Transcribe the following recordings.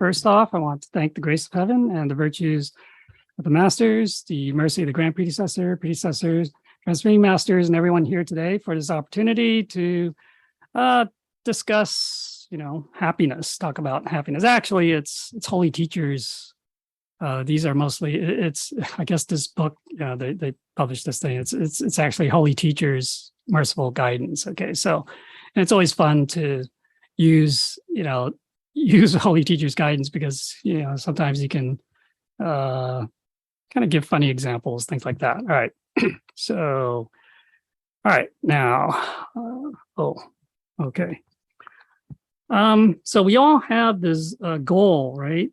First off, I want to thank the grace of heaven and the virtues of the masters, the mercy of the grand predecessors, transmitting masters, and everyone here today for this opportunity to discuss, happiness, talk about happiness. Actually, it's holy teachers. These are mostly, I guess this book, they published this thing. It's actually holy teachers, merciful guidance. Okay. So, and it's always fun to use holy teachers guidance because, sometimes you can kind of give funny examples, things like that. All right. So, all right, now, okay. So we all have this goal, right?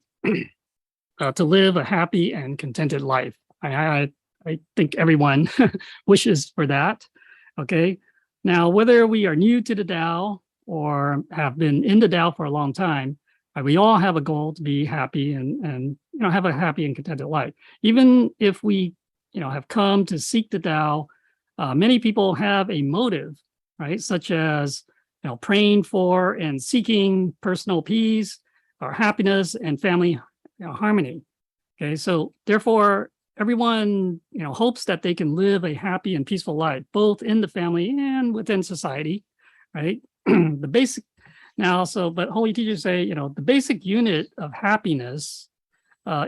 To live a happy and contented life. I think everyone wishes for that. Okay. Now, whether we are new to the Tao or have been in the Tao for a long time, we all have a goal to be happy and have a happy and contented life. Even if we have come to seek the Tao, many people have a motive, right? Such as praying for and seeking personal peace or happiness and family harmony. Okay, so therefore, everyone hopes that they can live a happy and peaceful life, both in the family and within society, right? The basic but holy teachers say, the basic unit of happiness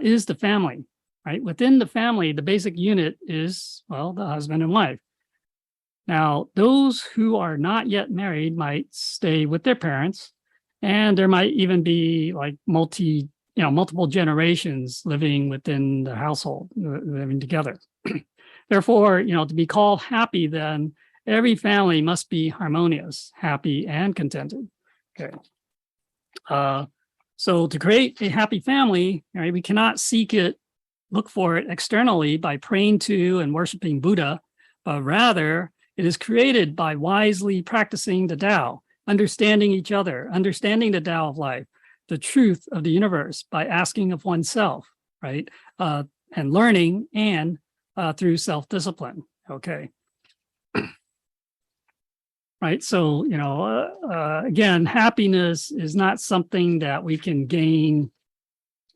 is the family, right? Within the family, the basic unit is, well, the husband and wife. Now, those who are not yet married might stay with their parents, and there might even be like multiple generations living within the household, living together. Therefore, to be called happy, then every family must be harmonious, happy, and contented. Okay. So to create a happy family, right, we cannot look for it externally by praying to and worshiping Buddha, but rather it is created by wisely practicing the Tao, understanding each other, understanding the Tao of life, the truth of the universe by asking of oneself, right? And learning and through self-discipline, okay? Right, so, again, happiness is not something that we can gain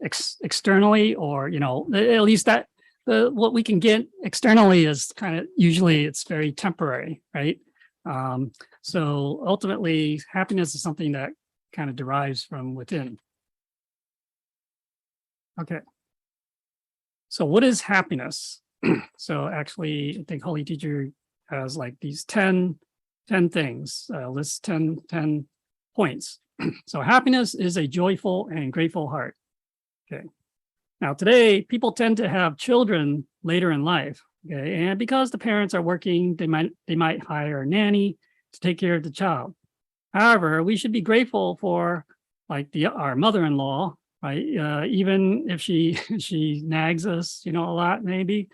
externally or, at least what we can get externally is usually it's very temporary, right? So ultimately, happiness is something that kind of derives from within. Okay. So what is happiness? So actually, I think Holy Teacher has like these 10 things, lists 10 points. So happiness is a joyful and grateful heart. Okay. Now today, people tend to have children later in life. Okay. And because the parents are working, they might hire a nanny to take care of the child. However, we should be grateful for our mother-in-law, right? Even if she nags us, a lot maybe,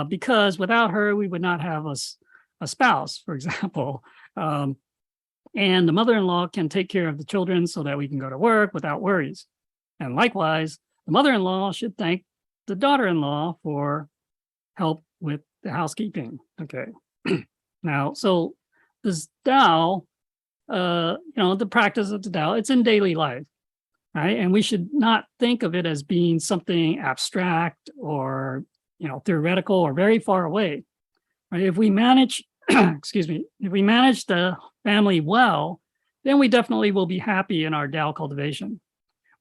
because without her, we would not have a spouse, for example. And the mother-in-law can take care of the children so that we can go to work without worries. And likewise, the mother-in-law should thank the daughter-in-law for help with the housekeeping. Okay. Now, so this Tao, the practice of the Tao, it's in daily life, right? And we should not think of it as being something abstract or, theoretical or very far away, right? If we manage, if we manage the family well, then we definitely will be happy in our Tao cultivation,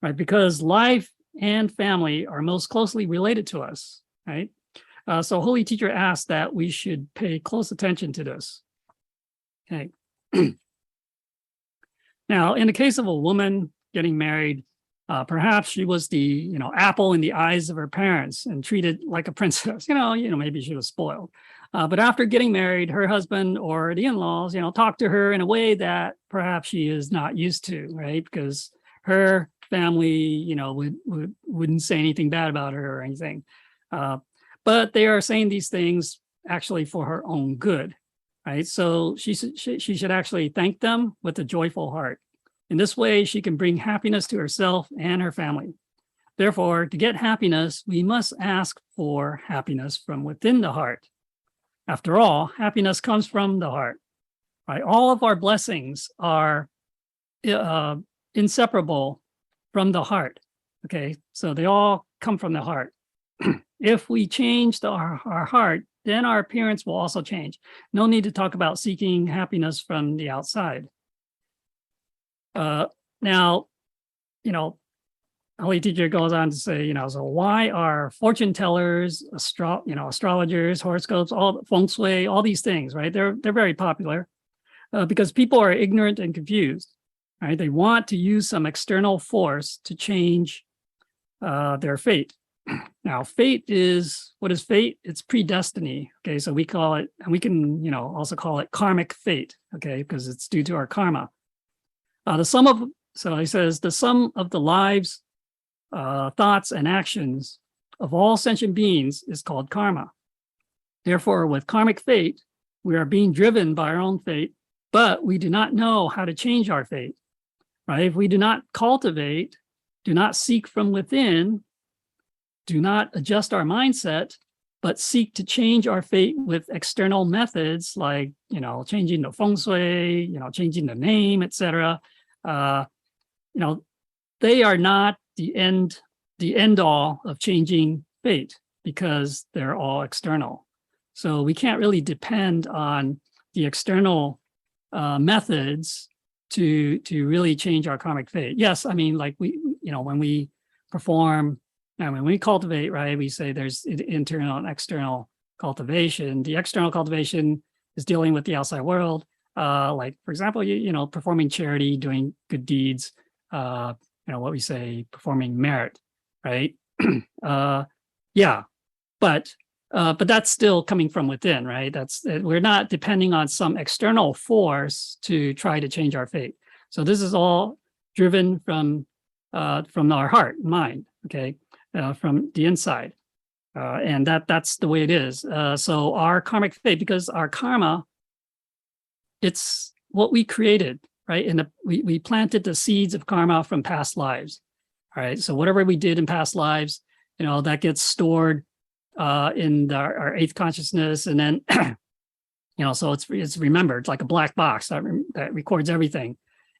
right? Because life and family are most closely related to us, right? So Holy Teacher asked that we should pay close attention to this. Okay. Now, in the case of a woman getting married, perhaps she was the apple in the eyes of her parents and treated like a princess. Maybe she was spoiled. But after getting married, her husband or the in-laws, talked to her in a way that perhaps she is not used to, right? Because her family, wouldn't say anything bad about her or anything. But they are saying these things actually for her own good, right? So she should actually thank them with a joyful heart. In this way, she can bring happiness to herself and her family. Therefore, to get happiness, we must ask for happiness from within the heart. After all, happiness comes from the heart, right? All of our blessings are inseparable from the heart. Okay, so they all come from the heart. If we change our heart, then our appearance will also change. No need to talk about seeking happiness from the outside. Now, Holy Teacher goes on to say, so why are fortune tellers, astrologers, horoscopes, all feng shui, all these things, right? They're very popular because people are ignorant and confused, right? They want to use some external force to change their fate. Now, fate what is fate? It's predestiny. Okay, so we call it, and we can, also call it karmic fate. Okay, because it's due to our karma. So he says, the sum of the lives, thoughts, and actions of all sentient beings is called karma. Therefore, with karmic fate, we are being driven by our own fate, but we do not know how to change our fate. Right? If we do not cultivate, do not seek from within, do not adjust our mindset, but seek to change our fate with external methods like, changing the feng shui, changing the name, etc. They are not the end all of changing fate because they're all external. So we can't really depend on the external methods to really change our karmic fate. Yes, I mean, like when we perform, and when we cultivate, right, we say there's internal and external cultivation. The external cultivation is dealing with the outside world, like, for example, performing charity, doing good deeds, what we say, performing merit, right? Yeah, but that's still coming from within, right? We're not depending on some external force to try to change our fate. So this is all driven from our heart, mind, okay, from the inside, and that's the way it is. So our karmic fate, because our karma, it's what we created, right? And we planted the seeds of karma from past lives. All right. So whatever we did in past lives, that gets stored in our eighth consciousness, and then so it's remembered. It's like a black box that records everything.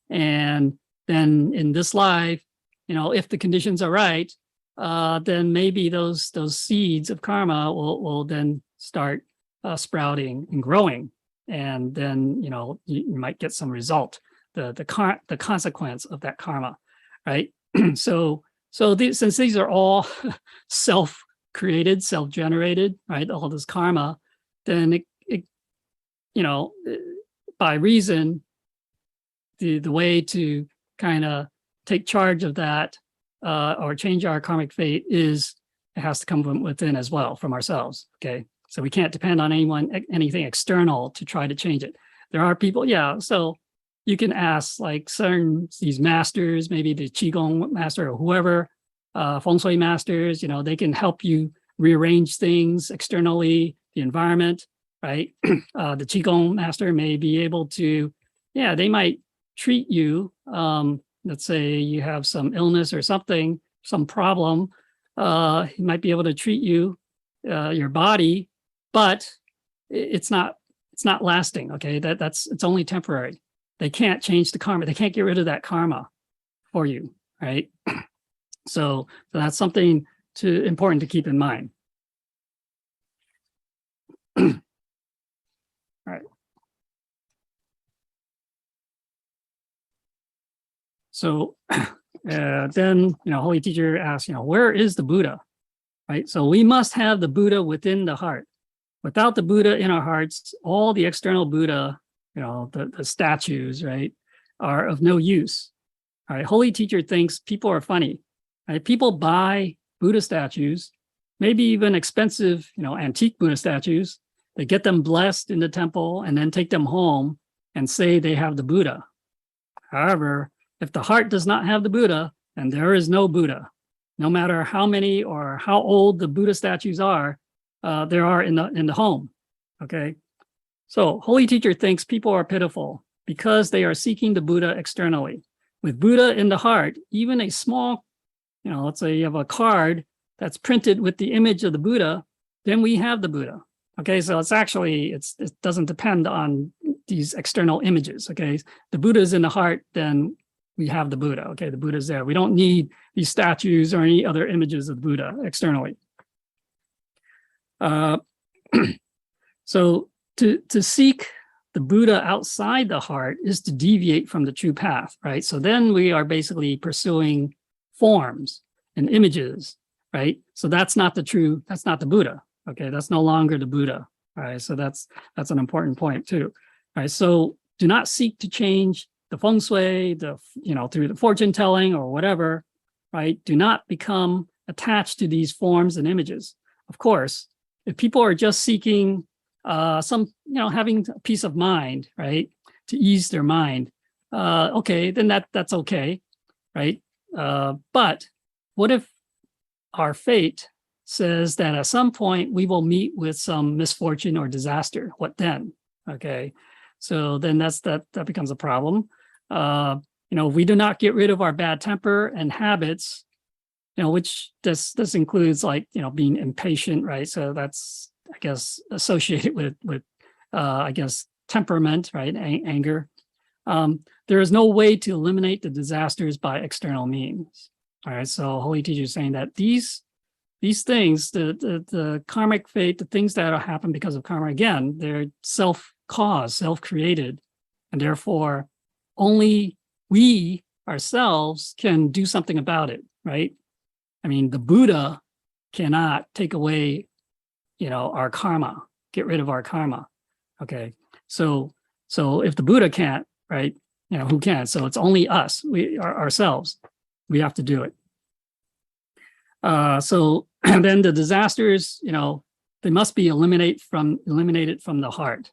And then in this life, if the conditions are right, then maybe those seeds of karma will then start sprouting and growing, and then you might get some result, the consequence of that karma, right? So since these are all self-created, self-generated, right? All this karma, then it by reason, the way to kind of take charge of that or change our karmic fate is it has to come from within as well, from ourselves. Okay, so we can't depend on anything external to try to change it. There are people, yeah. So you can ask like these masters, maybe the Qigong master or whoever, feng shui masters. They can help you rearrange things externally, the environment, right? The Qigong master may be able to, they might treat you. Let's say you have some illness or something, some problem. He might be able to treat you, your body, but it's not lasting. Okay, it's only temporary. They can't change the karma. They can't get rid of that karma for you, right? So that's something important to keep in mind. All right. So then, Holy Teacher asks, where is the Buddha, right? So we must have the Buddha within the heart. Without the Buddha in our hearts, all the external Buddha, the statues, right, are of no use. All right. Holy Teacher thinks people are funny. Right? People buy Buddha statues, maybe even expensive, antique Buddha statues. They get them blessed in the temple and then take them home and say they have the Buddha. However, if the heart does not have the Buddha, then there is no Buddha. No matter how many or how old the Buddha statues are, there are in the home. Okay. So Holy Teacher thinks people are pitiful because they are seeking the Buddha externally. With Buddha in the heart, even a small, let's say you have a card that's printed with the image of the Buddha, then we have the Buddha. Okay, so it doesn't depend on these external images. Okay, the Buddha is in the heart, then we have the Buddha. Okay, the Buddha's there. We don't need these statues or any other images of the Buddha externally. So to seek the Buddha outside the heart is to deviate from the true path, right? So then we are basically pursuing forms and images, right? So that's not the Buddha. Okay, that's no longer the Buddha. All right, so that's an important point too. All right, so do not seek to change the feng shui, through the fortune telling or whatever, right? Do not become attached to these forms and images. Of course, if people are just seeking having peace of mind, right, to ease their mind, okay, then that's okay, right? But what if our fate says that at some point we will meet with some misfortune or disaster? What then? Okay, so then that becomes a problem. If we do not get rid of our bad temper and habits, which this includes like being impatient, right? So that's, I guess, associated with I guess temperament, right? Anger. There is no way to eliminate the disasters by external means. All right, so Holy Teacher is saying that these things, the karmic fate, the things that happen because of karma, again, they're self-caused, self-created, and therefore only we ourselves can do something about it, right? I mean, the Buddha cannot take away, our karma, get rid of our karma. Okay, so if the Buddha can't, right? Who can? So it's only us, ourselves. We have to do it. So then the disasters, they must be eliminated from the heart,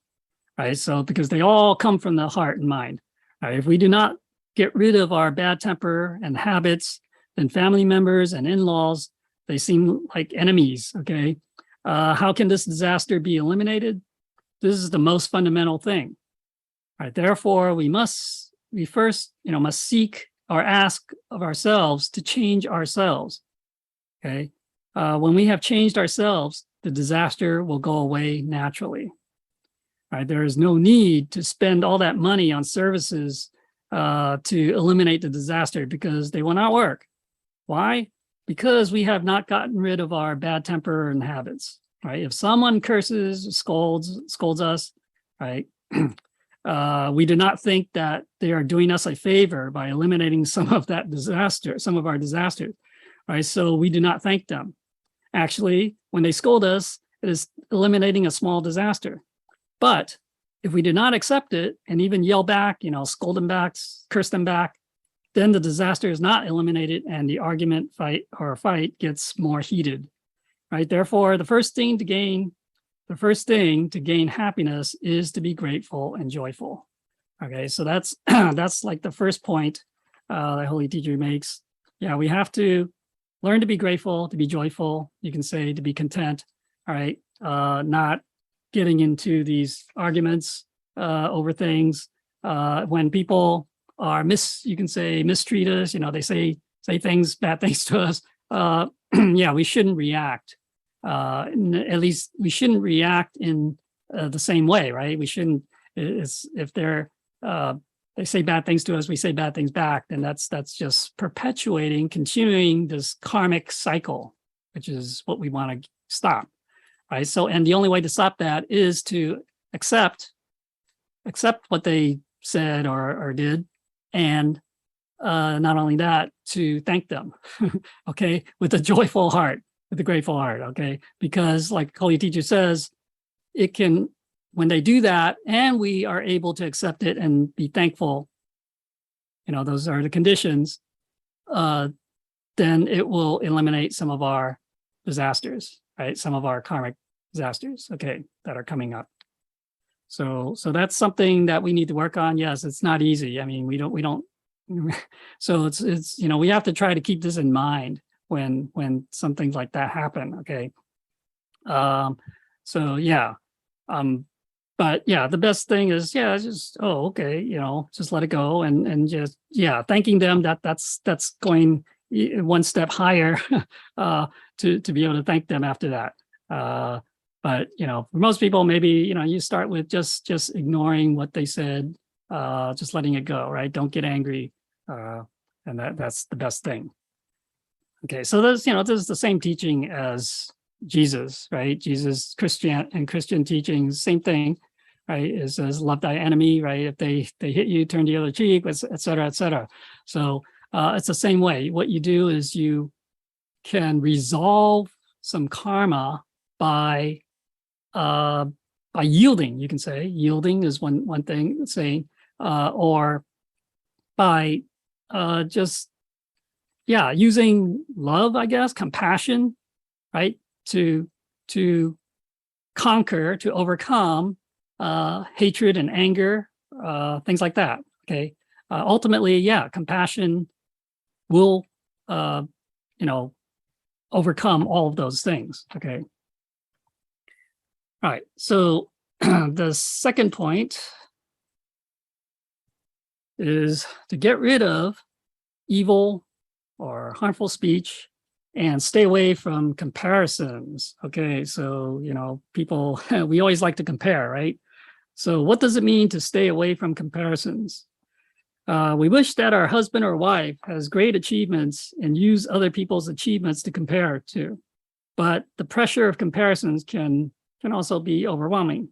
right? So because they all come from the heart and mind. Right? If we do not get rid of our bad temper and habits, then family members and in-laws, they seem like enemies. Okay, how can this disaster be eliminated? This is the most fundamental thing. Right? Therefore, we first, must seek or ask of ourselves to change ourselves. Okay, when we have changed ourselves, the disaster will go away naturally. Right? There is no need to spend all that money on services to eliminate the disaster because they will not work. Why? Because we have not gotten rid of our bad temper and habits. Right? If someone curses, scolds us, right? We do not think that they are doing us a favor by eliminating some of our disasters. Right? So we do not thank them. Actually, when they scold us, it is eliminating a small disaster. But if we do not accept it and even yell back, scold them back, curse them back, then the disaster is not eliminated and the argument, fight gets more heated. Right? Therefore, the first thing to gain happiness is to be grateful and joyful. Okay, so that's like the first point that Holy Teacher makes. Yeah, we have to learn to be grateful, to be joyful. You can say to be content. All right, not getting into these arguments over things. When people are mistreat us, they say bad things to us. Yeah, we shouldn't react. At least we shouldn't react in the same way, right? We shouldn't. If they say bad things to us, we say bad things back, then that's just continuing this karmic cycle, which is what we want to stop. Right. So, and the only way to stop that is to accept what they said or did, and not only that, to thank them. Okay, with a joyful heart, with a grateful heart. Okay, because like Holy Teacher says, when they do that, and we are able to accept it and be thankful. Those are the conditions. Then it will eliminate some of our disasters. Right, some of our karmic disasters, okay, that are coming up. So that's something that we need to work on. Yes, it's not easy. I mean, we don't. So it's we have to try to keep this in mind when some things like that happen. Okay. So yeah. But yeah, the best thing is just okay, just let it go and just thanking them. That's going one step higher to be able to thank them after that. But for most people, maybe you start with just ignoring what they said, just letting it go, right? Don't get angry. and that's the best thing. Okay, so there's this is the same teaching as Jesus, right? Jesus, Christian teachings, same thing, right? It says love thy enemy, right? If they hit you, turn the other cheek, et cetera, et cetera. So it's the same way. What you do is you can resolve some karma by yielding. You can say yielding is one thing saying, or by just using love, I guess, compassion, right, to conquer, to overcome hatred and anger, things like that. Okay, ultimately, compassion will overcome all of those things. Okay. All right. So the second point is to get rid of evil or harmful speech and stay away from comparisons. Okay. So, people, we always like to compare, right? So what does it mean to stay away from comparisons? We wish that our husband or wife has great achievements and use other people's achievements to compare to. But the pressure of comparisons can also be overwhelming,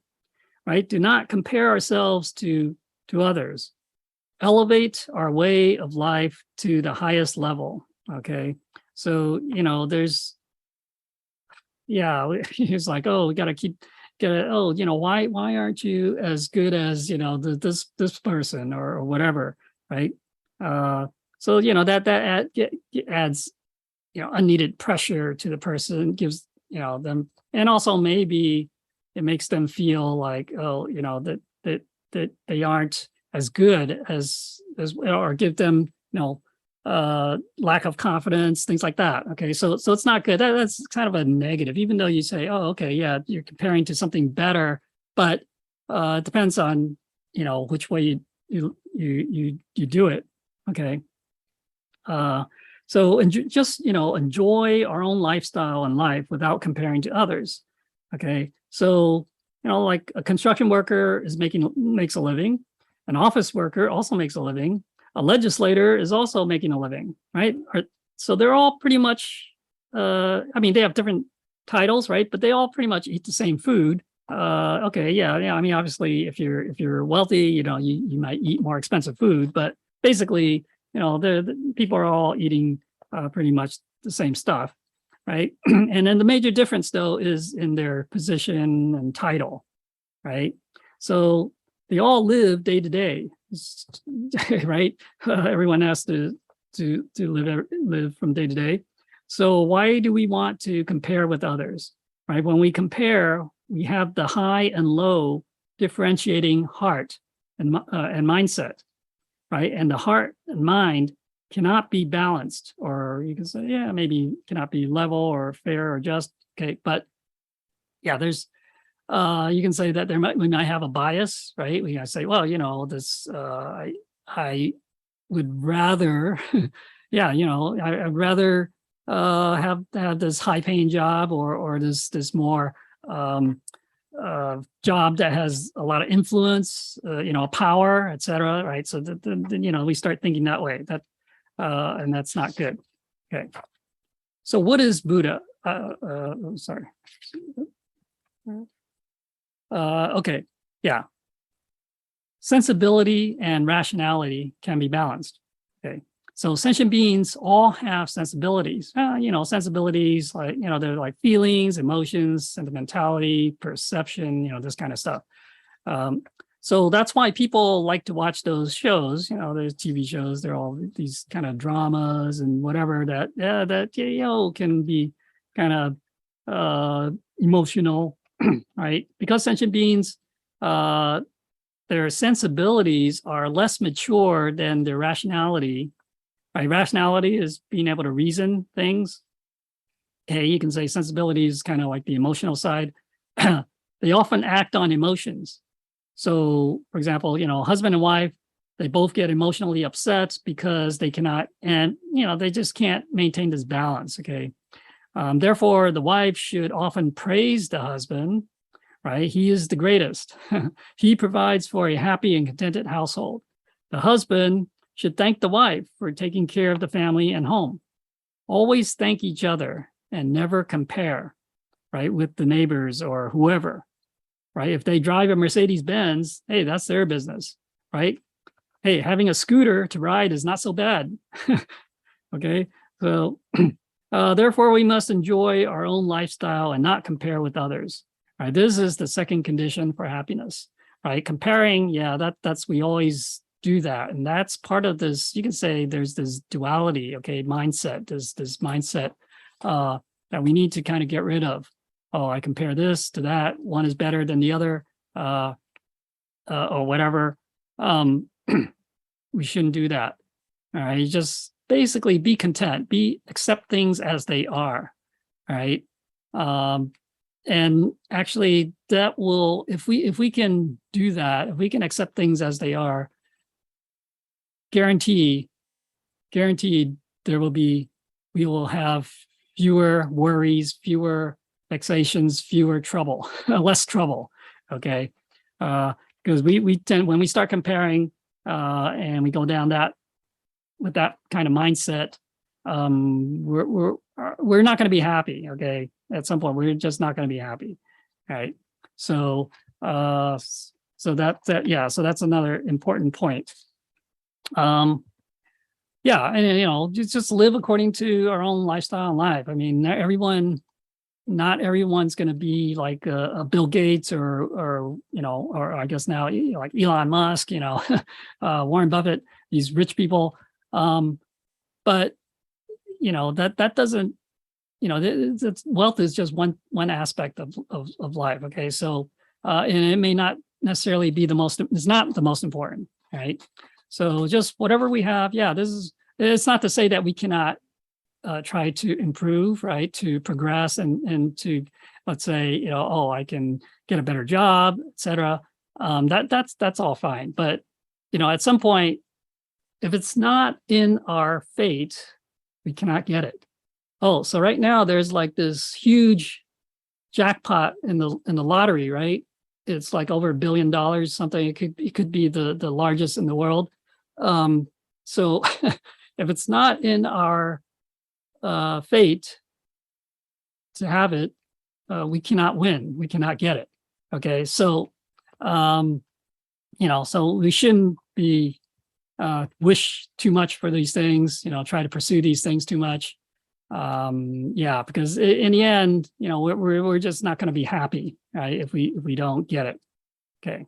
right? Do not compare ourselves to others. Elevate our way of life to the highest level, okay? So, there's, he's like, oh, we got to why aren't you as good as, this person or whatever, right? So, that adds, unneeded pressure to the person, gives, them, and also maybe it makes them feel like, that they aren't as good as or give them, lack of confidence, things like that. Okay, so it's not good. That's kind of a negative, even though you say, oh, okay, yeah, you're comparing to something better, but it depends on which way you do it. Okay, so just enjoy our own lifestyle and life without comparing to others. Okay, so like a construction worker makes a living, an office worker also makes a living, a legislator is also making a living, right? So they're all pretty much, they have different titles, right? But they all pretty much eat the same food. Okay, yeah. I mean, obviously, if you're wealthy, you might eat more expensive food, but basically, the people are all eating pretty much the same stuff, right? And then the major difference, though, is in their position and title, right? So they all live day to day, right? Everyone has to live from day to day. So why do we want to compare with others, right? When we compare, we have the high and low differentiating heart and mindset, right? And the heart and mind cannot be balanced, or you can say, maybe cannot be level or fair or just. Okay, but there's. You can say that we might have a bias, right? We gotta say, well, this I would rather, I'd rather have this high paying job or this more job that has a lot of influence, power, etc. Right? So then we start thinking that way. And that's not good. Okay. So what is Buddha? Sorry. Okay, sensibility and rationality can be balanced. Okay, so sentient beings all have sensibilities. Sensibilities like they're like feelings, emotions, sentimentality, perception, this kind of stuff. So that's why people like to watch those shows. There's TV shows. They're all these kind of dramas and whatever that can be kind of emotional. Right? Because sentient beings, their sensibilities are less mature than their rationality. Right? Rationality is being able to reason things. Okay, you can say sensibility is kind of like the emotional side. They often act on emotions. So, for example, husband and wife, they both get emotionally upset because they cannot, and they just can't maintain this balance. Okay. Therefore, the wife should often praise the husband, right? He is the greatest. He provides for a happy and contented household. The husband should thank the wife for taking care of the family and home. Always thank each other and never compare, right, with the neighbors or whoever, right? If they drive a Mercedes Benz, hey, that's their business, right? Hey, having a scooter to ride is not so bad. Okay, so therefore we must enjoy our own lifestyle and not compare with others. Right, this is the second condition for happiness. Right, comparing, yeah, that's we always do that, and that's part of this. You can say there's this duality, okay, mindset. This mindset that we need to kind of get rid of. Oh, I compare this to that. One is better than the other, or whatever. We shouldn't do that. All right, just basically be content, accept things as they are. All right, and actually that will, if we can do that, if we can accept things as they are, guaranteed we will have fewer worries, fewer vexations, fewer trouble, less trouble. Okay, because we tend, when we start comparing and we go down that with that kind of mindset, we're not going to be happy. Okay, at some point we're just not going to be happy. All right, so so that's another important point. Yeah, and just live according to our own lifestyle and life. I mean, not everyone's going to be like a Bill Gates or I guess now like Elon Musk, Warren Buffett, these rich people. But that doesn't, wealth is just one aspect of life. Okay, so and it may not necessarily be it's not the most important, right? So just whatever we have, yeah, it's not to say that we cannot try to improve, right, to progress and to, let's say, I can get a better job, etc. That's all fine. But at some point, if it's not in our fate, we cannot get it. Oh, so right now there's like this huge jackpot in the lottery, right? It's like over $1 billion, something. It could be the largest in the world. So if it's not in our fate to have it, we cannot win. We cannot get it. Okay, so so we shouldn't be wish too much for these things. Try to pursue these things too much. Because in the end, we're just not going to be happy, right, if we don't get it. Okay,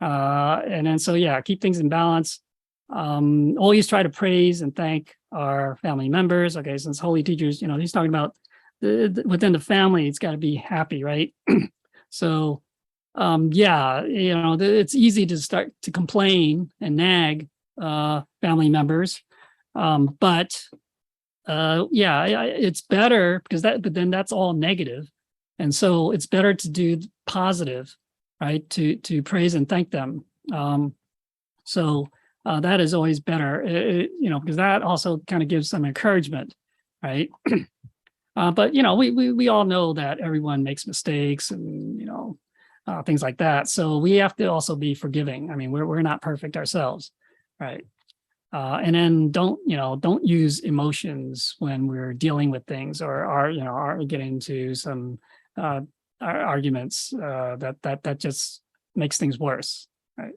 and then so keep things in balance. Always try to praise and thank our family members. Okay, since holy teachers, he's talking about within the family, it's got to be happy, right? So, it's easy to start to complain and nag family members, but it's better because but then that's all negative, and so it's better to do positive, right? To praise and thank them. That is always better, because that also kind of gives some encouragement, right? But we all know that everyone makes mistakes and things like that. So we have to also be forgiving. I mean, we're not perfect ourselves, right? And then don't use emotions when we're dealing with things or are getting into some arguments that just makes things worse, right?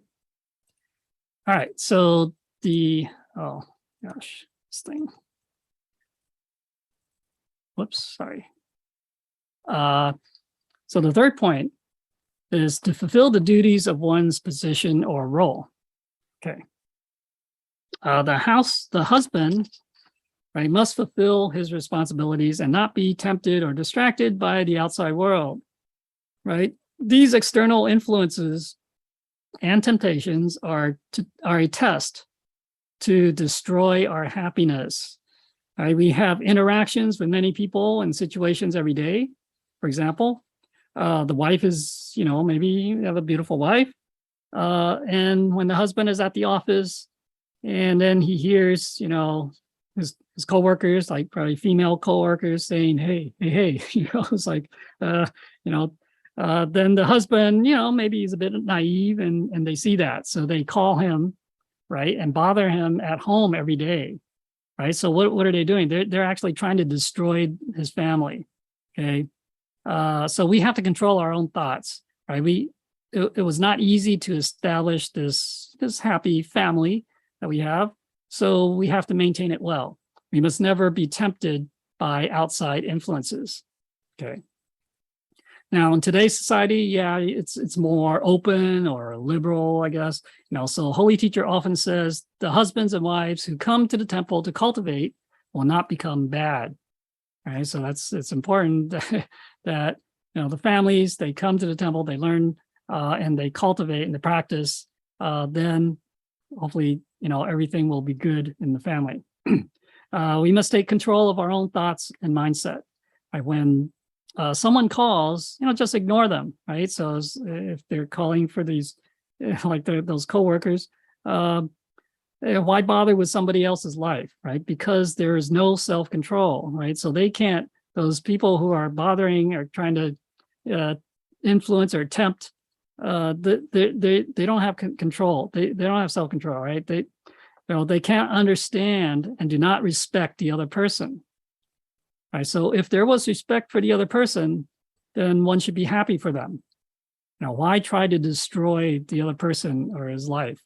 All right, so this thing. Whoops, sorry. So the third point is to fulfill the duties of one's position or role. Okay. The husband, right, must fulfill his responsibilities and not be tempted or distracted by the outside world, right? These external influences and temptations are a test to destroy our happiness. Right? We have interactions with many people and situations every day. For example, the wife is, maybe you have a beautiful wife, and when the husband is at the office, and then he hears, his coworkers, like probably female coworkers, saying, "Hey, it's like, then the husband, maybe he's a bit naive and they see that. So they call him, right, and bother him at home every day, right? So what are they doing? They're actually trying to destroy his family. Okay, so we have to control our own thoughts, right? It was not easy to establish this happy family that we have, so we have to maintain it well. We must never be tempted by outside influences. Okay. Now, in today's society, yeah, it's more open or liberal, I guess. So Holy Teacher often says the husbands and wives who come to the temple to cultivate will not become bad. Right, so it's important that the families, they come to the temple, they learn and they cultivate and they practice. Then hopefully everything will be good in the family. We must take control of our own thoughts and mindset. Right? When someone calls, just ignore them. Right, so if they're calling for these like those coworkers. Why bother with somebody else's life, right? Because there is no self-control, right? So they can't, those people who are bothering or trying to influence or tempt, they don't have control. They don't have self-control, right? They can't understand and do not respect the other person, right? So if there was respect for the other person, then one should be happy for them. Why try to destroy the other person or his life?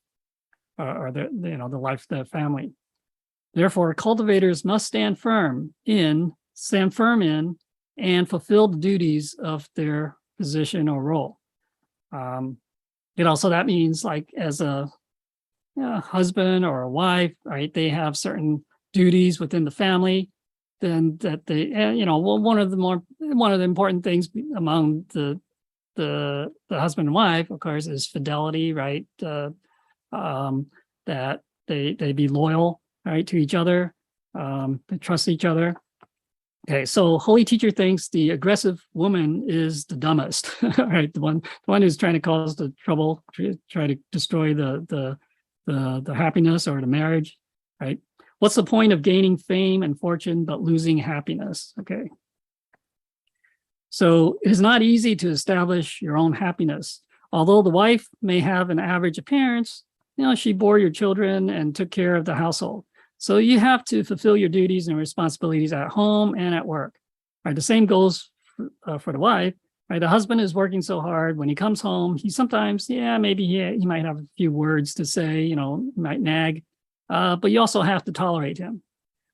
Or the life of the family. Therefore, cultivators must stand firm in and fulfill the duties of their position or role. So that means like as a husband or a wife, right? They have certain duties within the family. Then that they, one of the important things among the husband and wife, of course, is fidelity, right? That they be loyal, right, to each other, they trust each other. Okay, so Holy Teacher thinks the aggressive woman is the dumbest, right? The one who's trying to cause the trouble, try to destroy the happiness or the marriage, right? What's the point of gaining fame and fortune but losing happiness? Okay. So it is not easy to establish your own happiness. Although the wife may have an average appearance, she bore your children and took care of the household. So you have to fulfill your duties and responsibilities at home and at work. Right? The same goes for the wife. Right? The husband is working so hard. When he comes home, he sometimes, maybe he might have a few words to say, might nag, but you also have to tolerate him.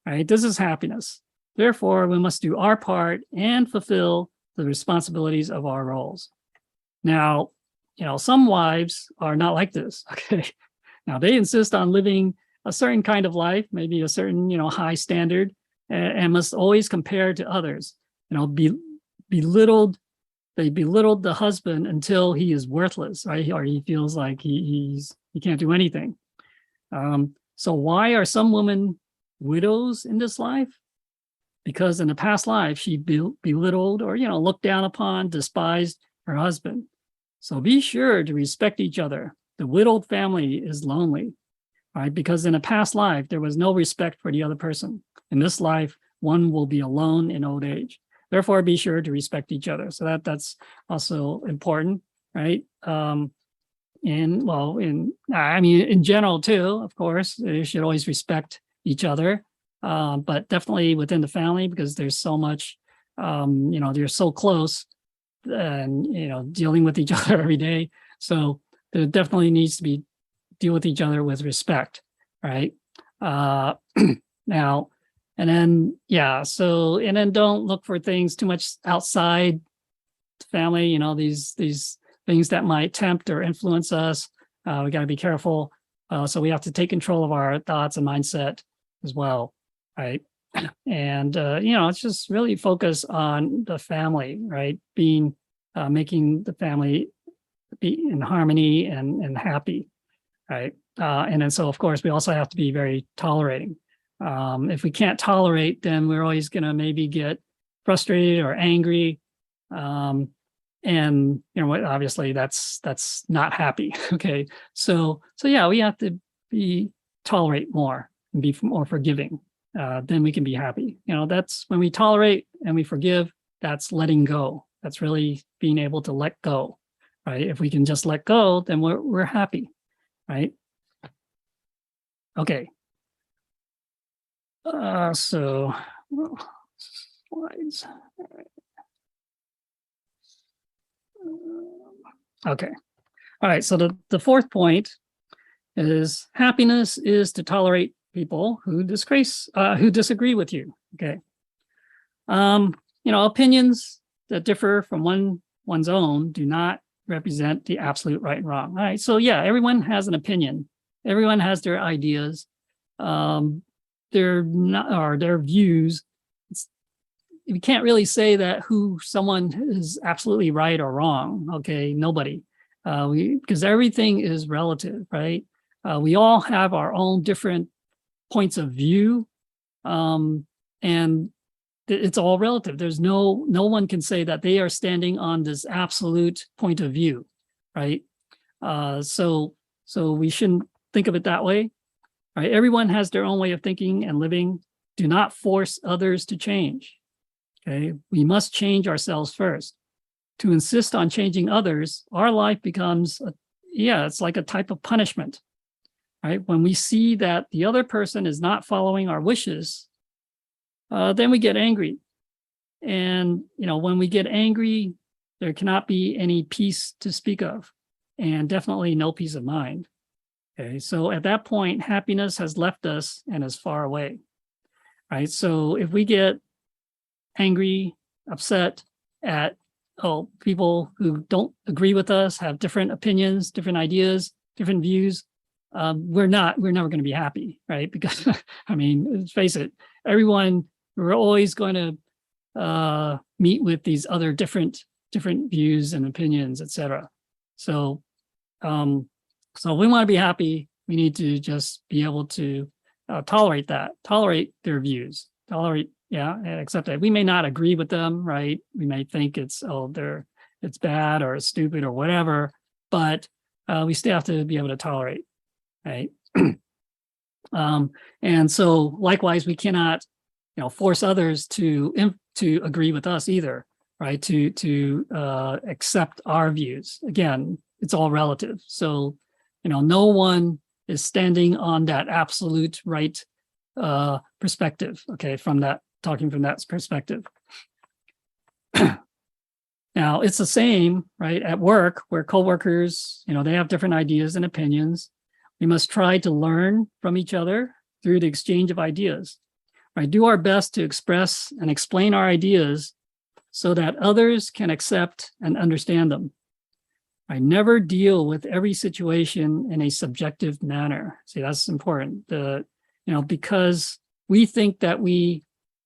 Right? This is happiness. Therefore, we must do our part and fulfill the responsibilities of our roles. Now, some wives are not like this. Okay. Now they insist on living a certain kind of life, maybe a certain, high standard, and must always compare to others. Belittled. They belittled the husband until he is worthless, right? Or he feels like he can't do anything. So why are some women widows in this life? Because in a past life she belittled or looked down upon, despised her husband. So be sure to respect each other. The widowed family is lonely, right? Because in a past life, there was no respect for the other person. In this life, one will be alone in old age. Therefore, be sure to respect each other. So that's also important, right? In general too, of course, you should always respect each other, but definitely within the family, because there's so much, they're so close and, dealing with each other every day. So there definitely needs to be deal with each other with respect, right? Now, and then, and then don't look for things too much outside the family, these things that might tempt or influence us. We got to be careful. So we have to take control of our thoughts and mindset as well, right? And, it's just really focus on the family, right? Making the family be in harmony and happy, right? And then so, of course, we also have to be very tolerating. If we can't tolerate, then we're always going to maybe get frustrated or angry. And, obviously that's not happy. Okay. So yeah, we have to tolerate more and be more forgiving. Then we can be happy. That's when we tolerate and we forgive, that's letting go. That's really being able to let go, right? If we can just let go, then we're happy, right? Okay. So slides. Okay. All right. So the fourth point is happiness is to tolerate people who disagree with you. Okay. Opinions that differ from one's own do not represent the absolute right and wrong. All right. So yeah, everyone has an opinion. Everyone has their ideas, their views. We can't really say that someone is absolutely right or wrong. Okay, nobody, because everything is relative, right? We all have our own different points of view, and it's all relative. There's no one can say that they are standing on this absolute point of view, right? So we shouldn't think of it that way, right? Everyone has their own way of thinking and living. Do not force others to change. Okay, we must change ourselves first. To insist on changing others, our life becomes, it's like a type of punishment, right? When we see that the other person is not following our wishes, then we get angry. And, when we get angry, there cannot be any peace to speak of, and definitely no peace of mind. Okay, so at that point, happiness has left us and is far away, right? So if we get angry, upset at people who don't agree with us, have different opinions, different ideas, different views, we're never going to be happy, right? Because let's face it, we're always going to meet with these other different views and opinions, etc. So if we want to be happy, we need to just be able to tolerate their views, and accept that. We may not agree with them, right? We may think it's bad or stupid or whatever, but we still have to be able to tolerate, right? And so likewise, we cannot, force others to agree with us either, right? To accept our views. Again, it's all relative. So, no one is standing on that absolute right perspective, okay, talking from that perspective. Now, it's the same, right, at work where coworkers, they have different ideas and opinions. We must try to learn from each other through the exchange of ideas, right? Do our best to express and explain our ideas so that others can accept and understand them. I never deal with every situation in a subjective manner. See, that's important. Because we think that we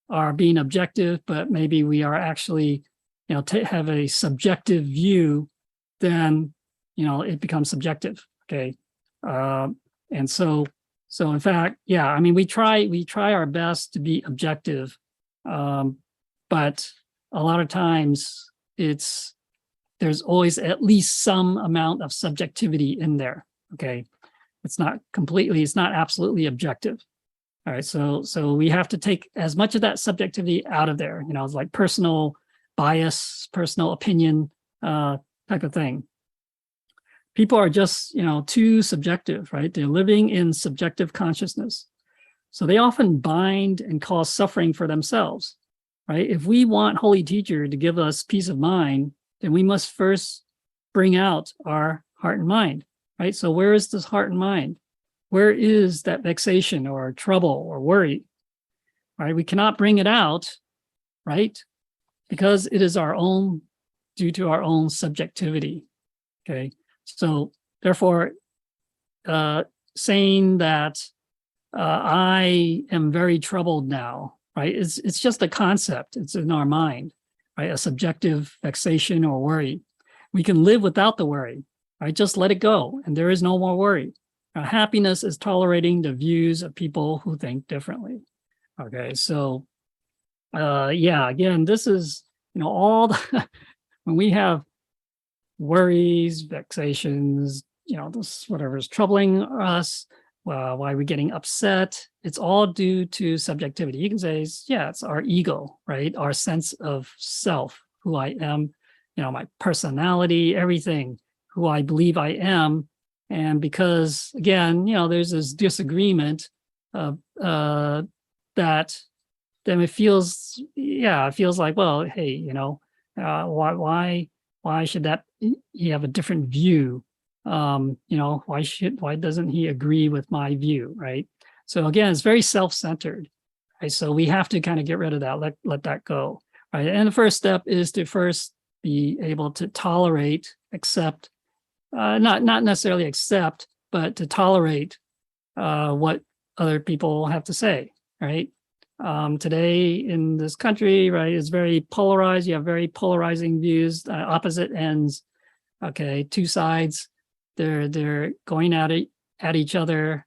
are being objective, but maybe we are actually, have a subjective view, then, it becomes subjective. Okay. And so in fact, we try our best to be objective. But a lot of times there's always at least some amount of subjectivity in there. Okay. It's not absolutely objective. All right, so we have to take as much of that subjectivity out of there. It's like personal bias, personal opinion type of thing. People are just, too subjective, right? They're living in subjective consciousness. So they often bind and cause suffering for themselves, right? If we want Holy Teacher to give us peace of mind, then we must first bring out our heart and mind, right? So where is this heart and mind? Where is that vexation or trouble or worry, right? We cannot bring it out, right? Because it is due to our own subjectivity, okay? So therefore, saying that I am very troubled now, right? It's just a concept. It's in our mind, right? A subjective vexation or worry. We can live without the worry, right? Just let it go, and there is no more worry. Happiness is tolerating the views of people who think differently. Okay, so again, this is, all when we have worries, vexations, this whatever is troubling us, why we're getting upset, it's all due to subjectivity. You can say, it's our ego, right? Our sense of self, who I am, my personality, everything, who I believe I am, And because, again, there's this disagreement that then it feels like, well, hey, why should that he have a different view? Why doesn't he agree with my view, right? So again, it's very self-centered, right? So we have to kind of get rid of that, let that go, right? And the first step is to first be able to tolerate, accept, not necessarily accept, but to tolerate what other people have to say, right? Today in this country, right, is very polarized. You have very polarizing views, opposite ends. Okay, two sides. They're going at each other.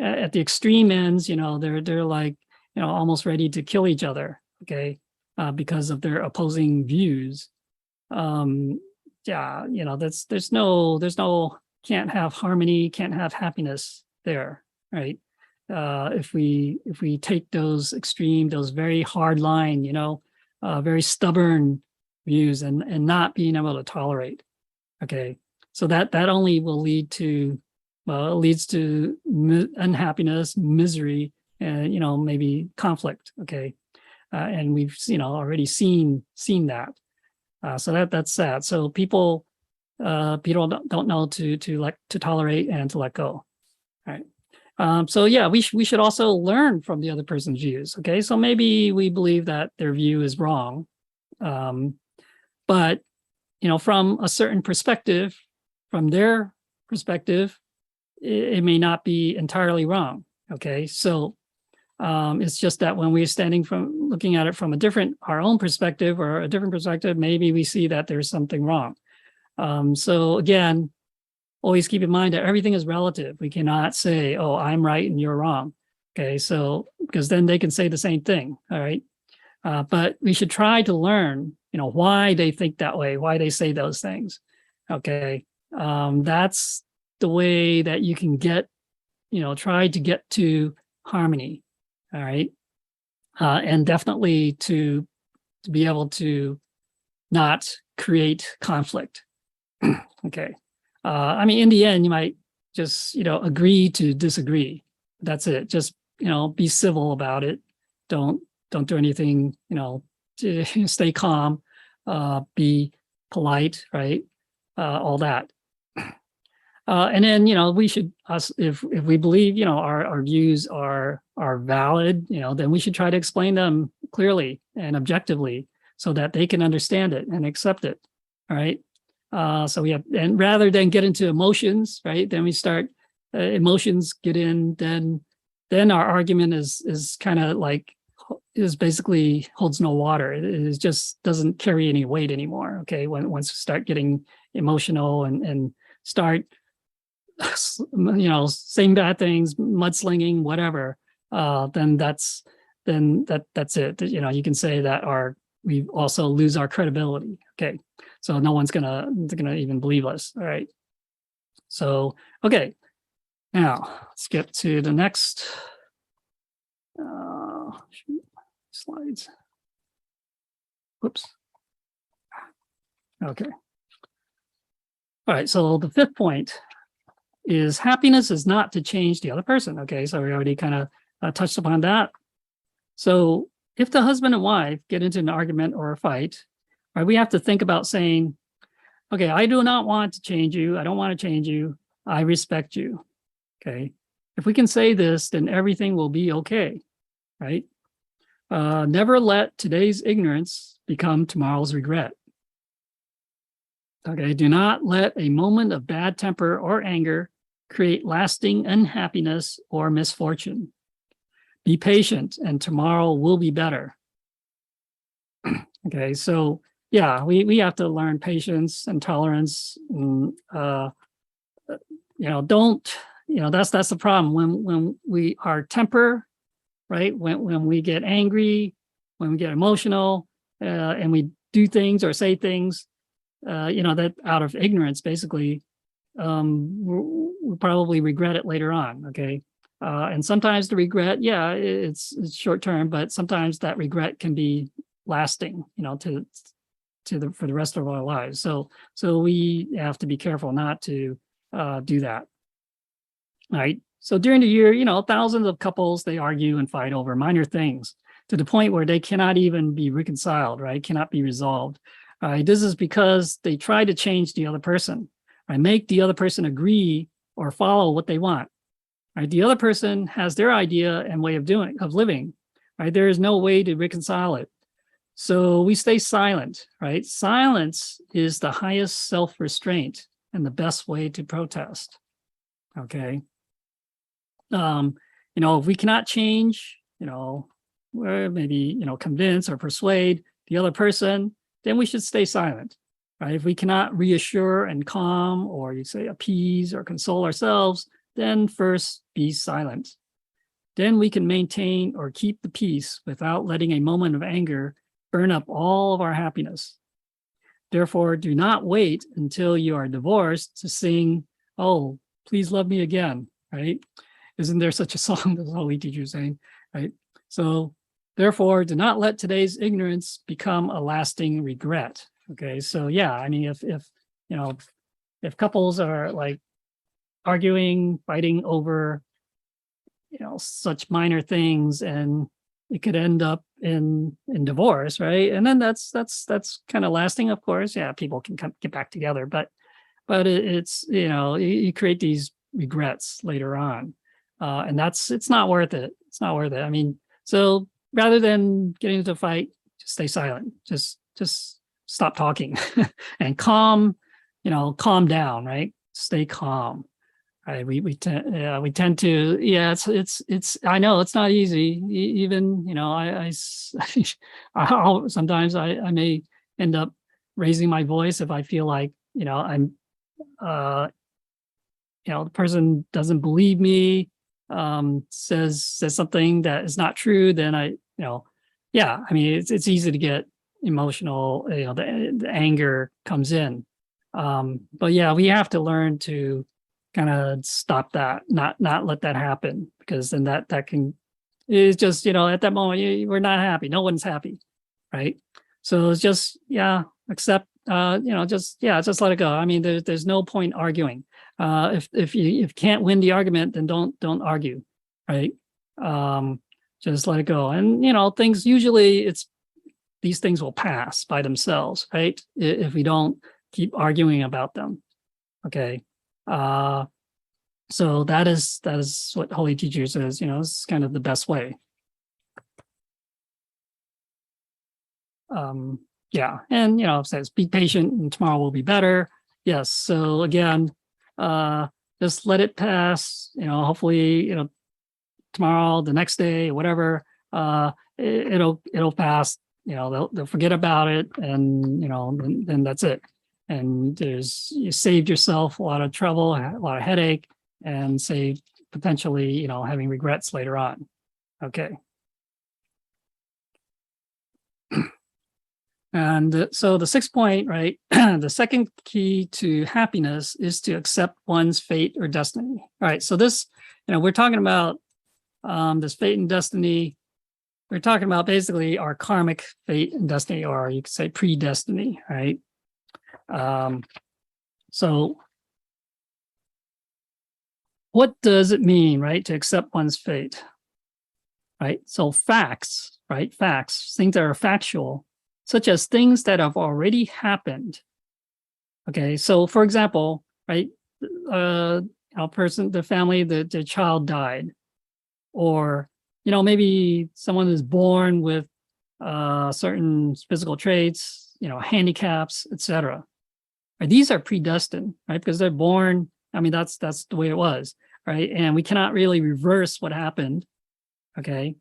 At the extreme ends, they're like, almost ready to kill each other. Okay, because of their opposing views. There's no can't have harmony, can't have happiness there, right? If we take those extreme, those very hard line, very stubborn views and not being able to tolerate. Okay, so that only will lead to, well, it leads to unhappiness, misery, and maybe conflict. Okay, and we've already seen that. So that's sad. So people don't know to tolerate and to let go. All right. So yeah, we should also learn from the other person's views. Okay, so maybe we believe that their view is wrong, but from a certain perspective, from their perspective, it may not be entirely wrong. Okay, so it's just that when we're looking at it from our own perspective or a different perspective, maybe we see that there's something wrong. So again, always keep in mind that everything is relative. We cannot say, oh, I'm right and you're wrong. Okay, so because then they can say the same thing. All right. But we should try to learn, why they think that way, why they say those things. Okay. That's the way that you can try to get to harmony. All right. And definitely to be able to not create conflict. Okay. In the end, you might just, agree to disagree. That's it. Just, be civil about it. Don't do anything, to stay calm, be polite, right? All that. And then, we should, if we believe, our views are valid, then we should try to explain them clearly and objectively so that they can understand it and accept it. All right. So we have, and rather than get into emotions, right? Then we start, emotions get in, then our argument is kind of like, is basically holds no water. It just doesn't carry any weight anymore. Okay. Once we start getting emotional and start, saying bad things, mudslinging, whatever, then that's it. You can say that we also lose our credibility. Okay. So no one's gonna even believe us. All right. So, okay. Now let's get to the next slides. Whoops. Okay. All right. So the fifth point is happiness is not to change the other person. Okay. So we already kind of touched upon that. So if the husband and wife get into an argument or a fight, right, we have to think about saying, okay, I do not want to change you. I don't want to change you. I respect you. Okay. If we can say this, then everything will be okay, right? Never let today's ignorance become tomorrow's regret. Okay. Do not let a moment of bad temper or anger create lasting unhappiness or misfortune. Be patient and tomorrow will be better. Okay. So yeah, we have to learn patience and tolerance. And, that's the problem when we our temper, right? When we get angry, when we get emotional, and we do things or say things, that out of ignorance, basically, we'll probably regret it later on. Okay. And sometimes the regret, it's short term, but sometimes that regret can be lasting, for the rest of our lives. So we have to be careful not to do that. All right. So during the year, thousands of couples, they argue and fight over minor things to the point where they cannot even be reconciled, right? Cannot be resolved. All right. This is because they try to change the other person, right? Make the other person agree or follow what they want. Right? The other person has their idea and way of living, right? There is no way to reconcile it. So we stay silent, right? Silence is the highest self-restraint and the best way to protest. Okay. If we cannot change, or maybe, convince or persuade the other person, then we should stay silent, right? If we cannot reassure and calm, or you say appease or console ourselves, then first be silent. Then we can maintain or keep the peace without letting a moment of anger burn up all of our happiness. Therefore, do not wait until you are divorced to sing, "Oh, please love me again," right? Isn't there such a song that the holy teacher is saying, right? So therefore, do not let today's ignorance become a lasting regret. Okay, so yeah, I mean, if couples are like arguing, fighting over, such minor things, and it could end up in divorce, right? And then that's kind of lasting, of course. Yeah, people can get back together, but it's you create these regrets later on, and it's not worth it. It's not worth it. I mean, so rather than getting into a fight, just stay silent. Just stop talking and calm down, right? Stay calm. Right, we tend to, yeah, it's I know it's not easy. Even sometimes I may end up raising my voice if I feel like I'm the person doesn't believe me, says something that is not true, then yeah, I mean it's easy to get emotional. The anger comes in, but yeah, we have to learn to kind of stop that, not let that happen, because then that can is just at that moment we're not happy. No one's happy, right? So it's just accept. Just let it go. I mean, there's no point arguing. If you can't win the argument, then don't argue, right? Just let it go. And things usually these things will pass by themselves, right? If we don't keep arguing about them. Okay. So that is what Holy Teacher says, is kind of the best way. Yeah, and it says be patient and tomorrow will be better. Yes. So again, just let it pass. Hopefully, tomorrow, the next day, whatever, it'll pass. They'll forget about it, and then that's it. And you saved yourself a lot of trouble, a lot of headache, and save potentially, having regrets later on. Okay. And so the 6th point, right? The second key to happiness is to accept one's fate or destiny. All right. So this, we're talking about this fate and destiny. We're talking about basically our karmic fate and destiny, or you could say predestiny, right? So what does it mean, right, to accept one's fate, right? So facts, right? Facts, things that are factual, such as things that have already happened. Okay, so for example, right, the family, the child died, or maybe someone is born with certain physical traits, handicaps, etc. Right? These are predestined, right? Because they're born. I mean, that's the way it was, right? And we cannot really reverse what happened. Okay,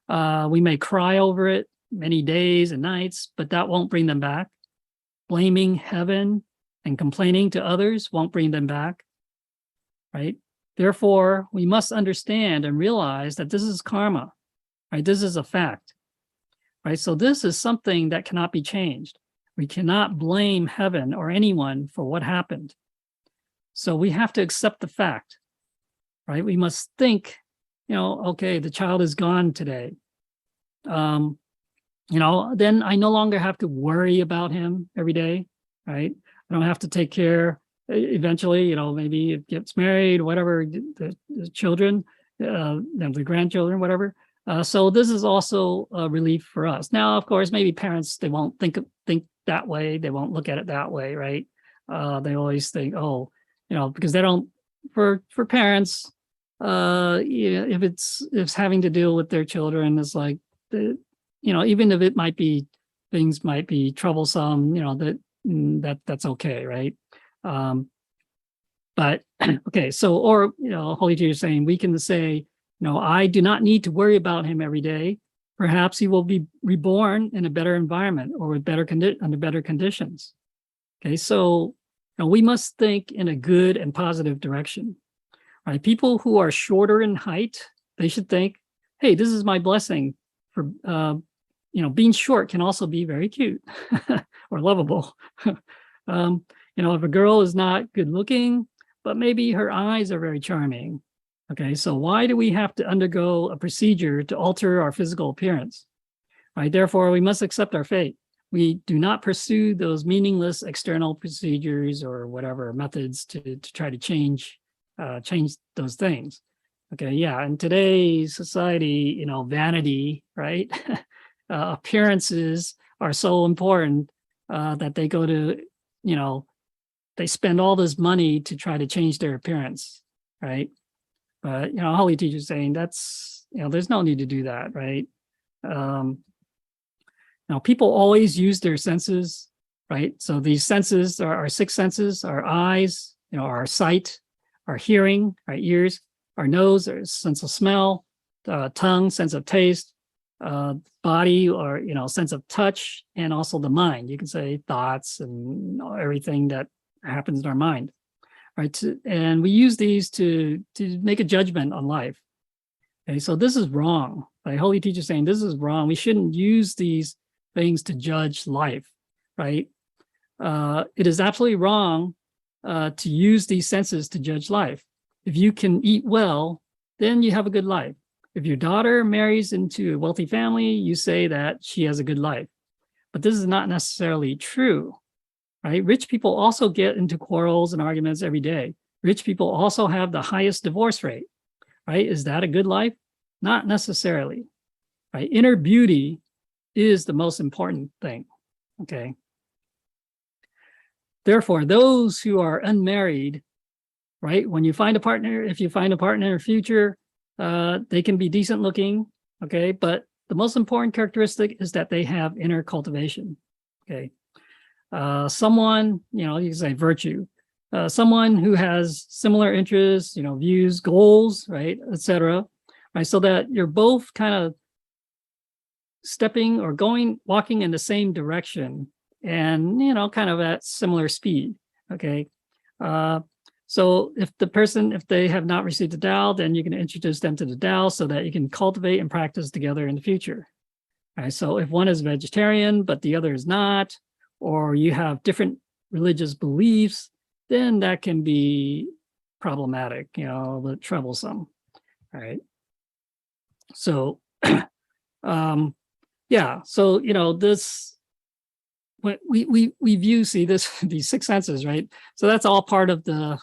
we may cry over it many days and nights, but that won't bring them back. Blaming heaven and complaining to others won't bring them back, right? Therefore, we must understand and realize that this is karma, right? This is a fact, right? So this is something that cannot be changed. We cannot blame heaven or anyone for what happened. So we have to accept the fact, right? We must think, okay, the child is gone today. then I no longer have to worry about him every day, right? I don't have to take care. Eventually, maybe it gets married, whatever, the children, the grandchildren, whatever. So this is also a relief for us. Now, of course, maybe parents, they won't think that way. They won't look at it that way, right? They always think, oh, because they don't, for parents, if it's having to deal with their children, it's like, even if it might be, things might be troublesome, that's okay, right? But okay, so, or, Holy Teacher is saying, we can say, I do not need to worry about him every day. Perhaps he will be reborn in a better environment or with under better conditions. Okay, so we must think in a good and positive direction. Right? People who are shorter in height, they should think, hey, this is my blessing for, being short can also be very cute or lovable. If a girl is not good looking, but maybe her eyes are very charming. Okay, so why do we have to undergo a procedure to alter our physical appearance? Right, therefore, we must accept our fate. We do not pursue those meaningless external procedures or whatever methods to try to change those things. Okay, yeah, in today's society, vanity, right? Appearances are so important that they go to, they spend all this money to try to change their appearance, right? But, Holy Teacher is saying that's, there's no need to do that, right? People always use their senses, right? So these senses are our six senses, our eyes, our sight, our hearing, our ears, our nose, our sense of smell, tongue, sense of taste, body, or, sense of touch, and also the mind. You can say thoughts and everything that happens in our mind, right? And we use these to make a judgment on life. Okay, so this is wrong. Like Holy Teacher is saying, this is wrong. We shouldn't use these things to judge life, right? It is absolutely wrong to use these senses to judge life. If you can eat well, then you have a good life. If your daughter marries into a wealthy family, you say that she has a good life. But this is not necessarily true, right? Rich people also get into quarrels and arguments every day. Rich people also have the highest divorce rate, right? Is that a good life? Not necessarily, right? Inner beauty is the most important thing, okay? Therefore, those who are unmarried, right? When you find a partner, if you find a partner in the future, they can be decent looking, okay? But the most important characteristic is that they have inner cultivation, okay? Someone, you can say virtue, someone who has similar interests, views, goals, right, etc., right? So that you're both kind of walking in the same direction and, kind of at similar speed, okay? So if they have not received the Tao, then you can introduce them to the Tao so that you can cultivate and practice together in the future. All right, so if one is vegetarian, but the other is not, or you have different religious beliefs, then that can be problematic, a bit troublesome. All right. So, yeah, so, this, when we view, see this, these six senses, right? So that's all part of the,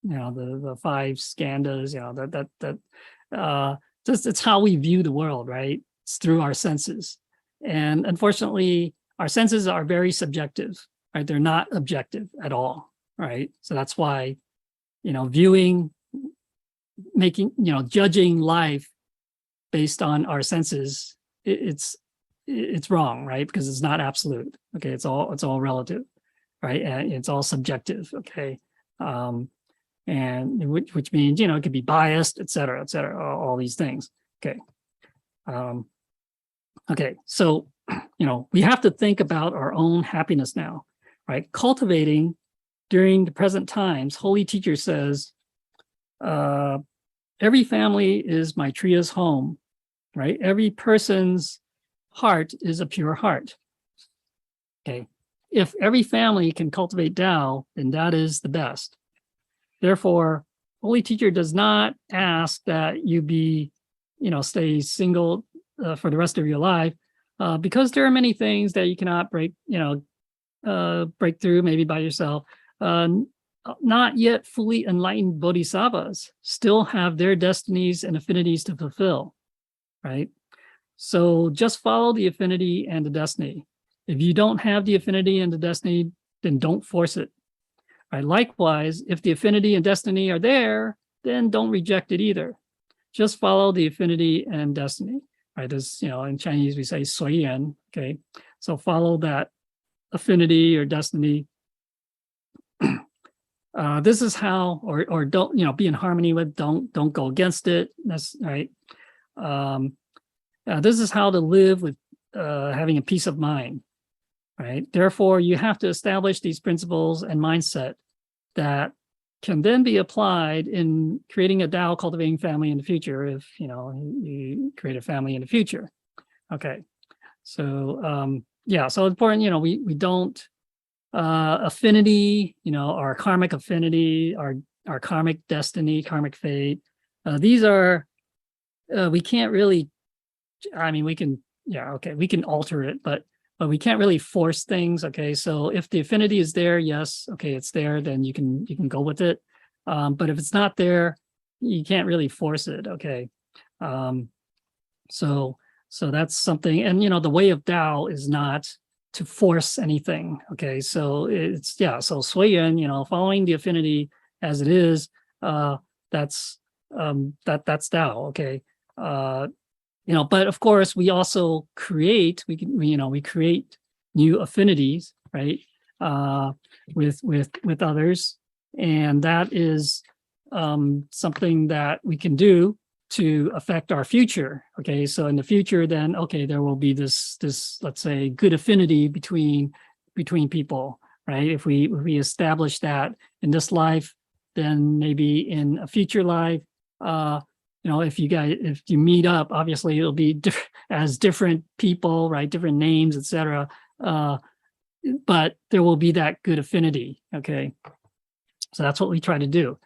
the five skandhas, just it's how we view the world, right? It's through our senses. And unfortunately, our senses are very subjective, right? They're not objective at all, right? So that's why, judging life based on our senses, it's wrong, right? Because it's not absolute. Okay, it's all relative, right? And it's all subjective. Okay, and which means it could be biased, et cetera, all these things. Okay, okay. So we have to think about our own happiness now, right? Cultivating during the present times. Holy Teacher says, every family is Maitreya's home, right? Every person's heart is a pure heart. Okay. If every family can cultivate Tao, then that is the best. Therefore, Holy Teacher does not ask that you be, stay single for the rest of your life. because there are many things that you cannot break through maybe by yourself. Not yet fully enlightened bodhisattvas still have their destinies and affinities to fulfill, right? So just follow the affinity and the destiny. If you don't have the affinity and the destiny, then don't force it. Right? Likewise, if the affinity and destiny are there, then don't reject it either. Just follow the affinity and destiny. Right? As in Chinese we say 随缘. Okay, so follow that affinity or destiny. This is how, or don't be in harmony with. Don't go against it. That's right. This is how to live with having a peace of mind. Right. Therefore, you have to establish these principles and mindset that can then be applied in creating a Tao, cultivating family in the future. If you create a family in the future. Okay. So so important. We don't affinity. Our karmic affinity, our karmic destiny, karmic fate. These are we can't really. I mean, we can. We can alter it, but we can't really force things. Okay, so if the affinity is there, yes, okay, it's there, then you can go with it. But if it's not there, you can't really force it. Okay, so that's something. And the way of Tao is not to force anything. Okay, so it's so 随缘, following the affinity as it is. That's Tao. Okay. But of course, we also create. We create new affinities, right? With others, and that is something that we can do to affect our future. Okay, so in the future, then there will be this let's say good affinity between people, right? If we establish that in this life, then maybe in a future life. If you meet up, obviously it'll be as different people, right? Different names, etc. But there will be that good affinity. Okay, so that's what we try to do.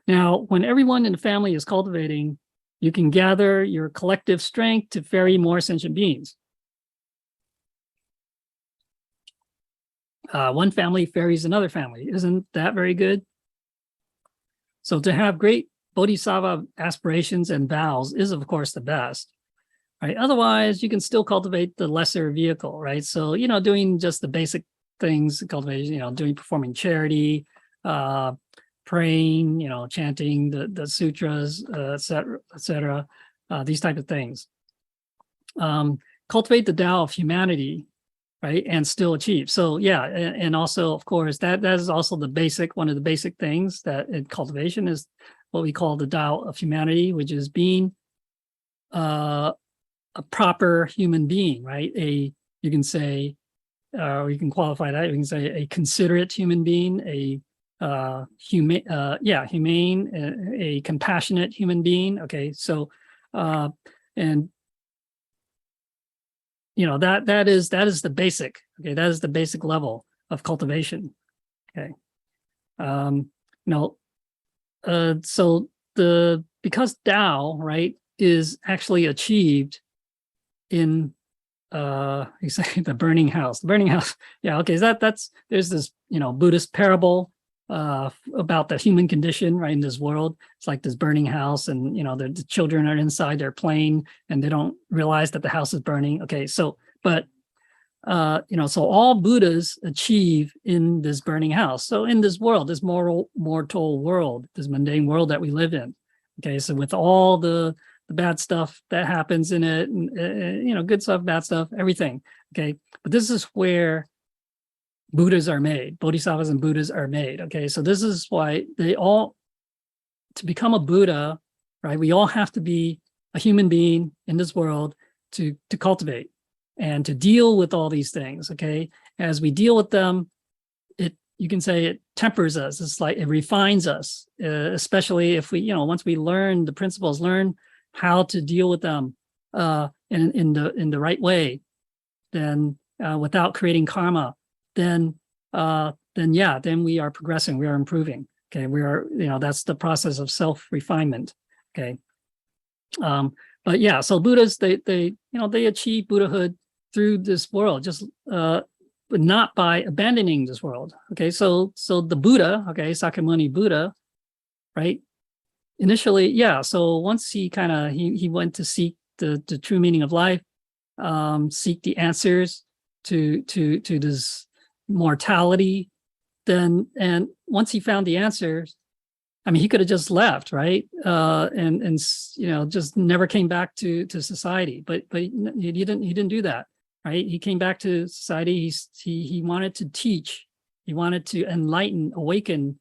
Now, when everyone in the family is cultivating, you can gather your collective strength to ferry more sentient beings. One family ferries another family. Isn't that very good? So to have great bodhisattva aspirations and vows is, of course, the best, right? Otherwise, you can still cultivate the lesser vehicle, right? So, doing just the basic things, cultivation, performing charity, praying, chanting the sutras, et cetera, these type of things. Cultivate the Tao of humanity, right? And still achieve. So, and also, of course, that is also one of the basic things that in cultivation is what we call the Tao of humanity, which is being a proper human being, right? You can say, or you can qualify that. You can say a considerate human being, a humane, a compassionate human being. Okay, so and that is the basic. Okay, that is the basic level of cultivation. Okay, so because Tao, right, is actually achieved in you say the burning house. The burning house. Yeah, okay. That's there's this Buddhist parable about the human condition, right, in this world. It's like this burning house, and the children are inside, they're playing, and they don't realize that the house is burning. Okay, so but so all Buddhas achieve in this burning house. So in this world, this mortal world, this mundane world that we live in. Okay, so with all the bad stuff that happens in it, and good stuff, bad stuff, everything. Okay, but this is where Buddhas are made. Bodhisattvas and Buddhas are made. Okay, so this is why to become a Buddha, right? We all have to be a human being in this world to cultivate and to deal with all these things. Okay, as we deal with them, you can say it tempers us. It's like it refines us, especially if we, once we learn the principles, learn how to deal with them in the right way, then without creating karma, then we are progressing, we are improving. Okay, we are, that's the process of self-refinement. Okay, but yeah, so Buddhas, they achieve Buddhahood through this world, just but not by abandoning this world. Okay, so the Buddha, okay, Sakyamuni Buddha, right? Initially, yeah. So once he went to seek the true meaning of life, seek the answers to this mortality. Then, and once he found the answers, I mean, he could have just left, right? And just never came back to society. But he didn't do that, right? He came back to society. He wanted to teach. He wanted to enlighten, awaken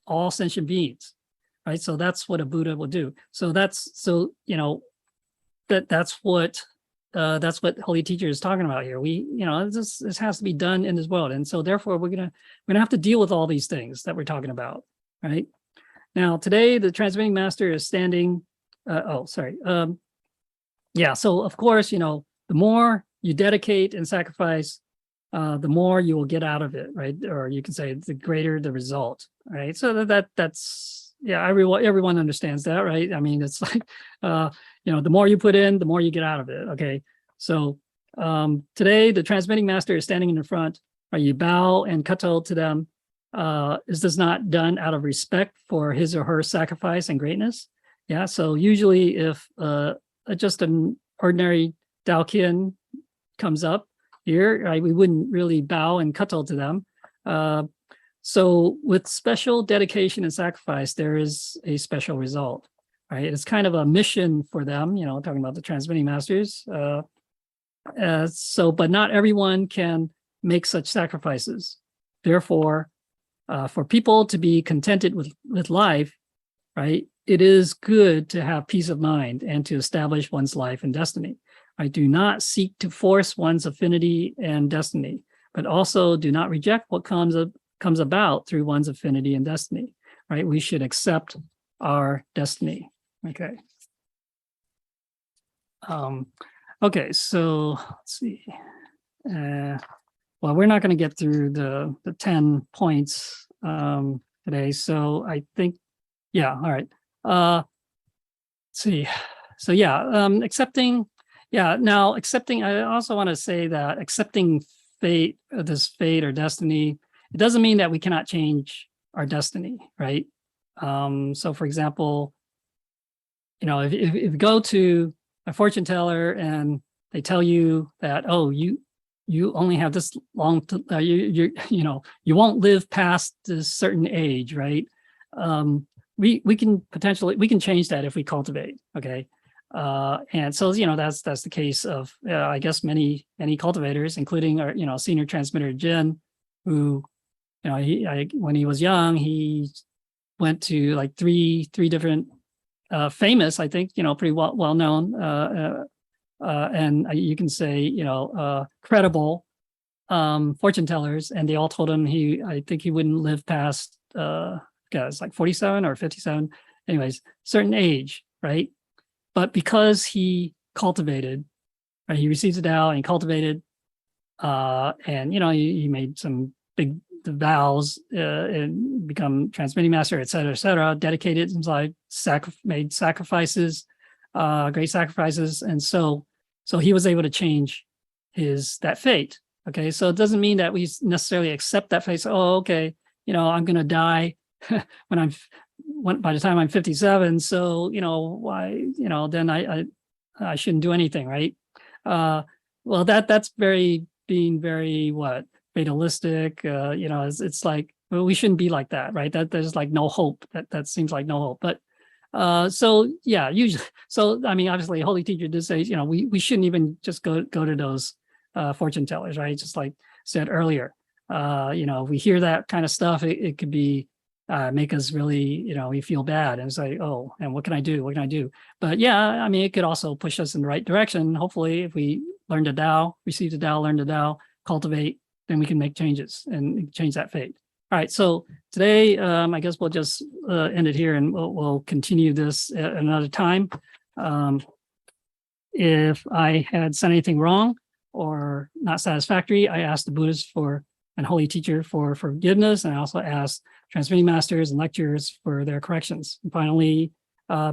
all sentient beings, right? So that's what a Buddha will do. So that's what Holy Teacher is talking about here. This has to be done in this world, and so therefore we're gonna have to deal with all these things that we're talking about, right? Now today the transmitting master is standing. So of course, the more you dedicate and sacrifice, the more you will get out of it, right? Or you can say the greater the result, right? So that's everyone understands that, right? I mean, it's like the more you put in, the more you get out of it. Okay, so today the transmitting master is standing in the front. Right? You bow and kato to them. Is this not done out of respect for his or her sacrifice and greatness? Yeah. So usually, if just an ordinary Daokin comes up here, right, we wouldn't really bow and kato to them. So with special dedication and sacrifice, there is a special result, right? It's kind of a mission for them, talking about the transmitting masters. But not everyone can make such sacrifices. Therefore, for people to be contented with life, right, it is good to have peace of mind and to establish one's life and destiny. Right? Do not seek to force one's affinity and destiny, but also do not reject what comes about through one's affinity and destiny, right? We should accept our destiny. Okay. Okay, so let's see. Well, we're not going to get through the 10 points today, so I think, yeah, all right. Let's see. So yeah, accepting. Yeah, now accepting. I also want to say that accepting fate, this fate or destiny, it doesn't mean that we cannot change our destiny, right? So for example, if you go to a fortune teller and they tell you that, oh, you only have this long, you won't live past this certain age, right? We can change that if we cultivate, okay? And so that's the case of I guess many cultivators, including our senior transmitter Jin, who when he was young, he went to like three different famous, I think, pretty well known and you can say credible fortune tellers, and they all told him I think he wouldn't live past it's like 47 or 57, anyways, certain age, right? But because he cultivated, right, he received the Tao and he cultivated, and he made some big vows and become transmitting master, et cetera, dedicated himself, made sacrifices, great sacrifices, and so he was able to change that fate. Okay, so it doesn't mean that we necessarily accept that fate. So, oh, okay, I'm going to die by the time I'm 57. So why then I shouldn't do anything, right? Well, that's being very fatalistic. It's like, well, we shouldn't be like that, right? That there's like no hope. That seems like no hope. But so yeah, usually. So I mean, obviously, Holy Teacher did say, we shouldn't even just go to those fortune tellers, right? Just like said earlier, we hear that kind of stuff. It could be make us really, we feel bad and say, oh, and what can I do? What can I do? But yeah, I mean, it could also push us in the right direction. Hopefully, if we learn the Tao, receive the Tao, learn the Tao, cultivate, then we can make changes and change that fate. All right, so today, I guess we'll just end it here, and we'll continue this at another time. If I had said anything wrong or not satisfactory, I asked the Buddhists and Holy Teacher for forgiveness, and I also asked transmitting masters and lecturers for their corrections. And finally,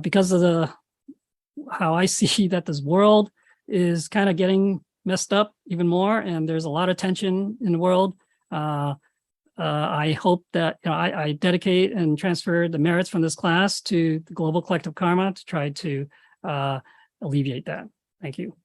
because of how I see that this world is kind of getting messed up even more, and there's a lot of tension in the world. I hope that I dedicate and transfer the merits from this class to the global collective karma to try to alleviate that. Thank you.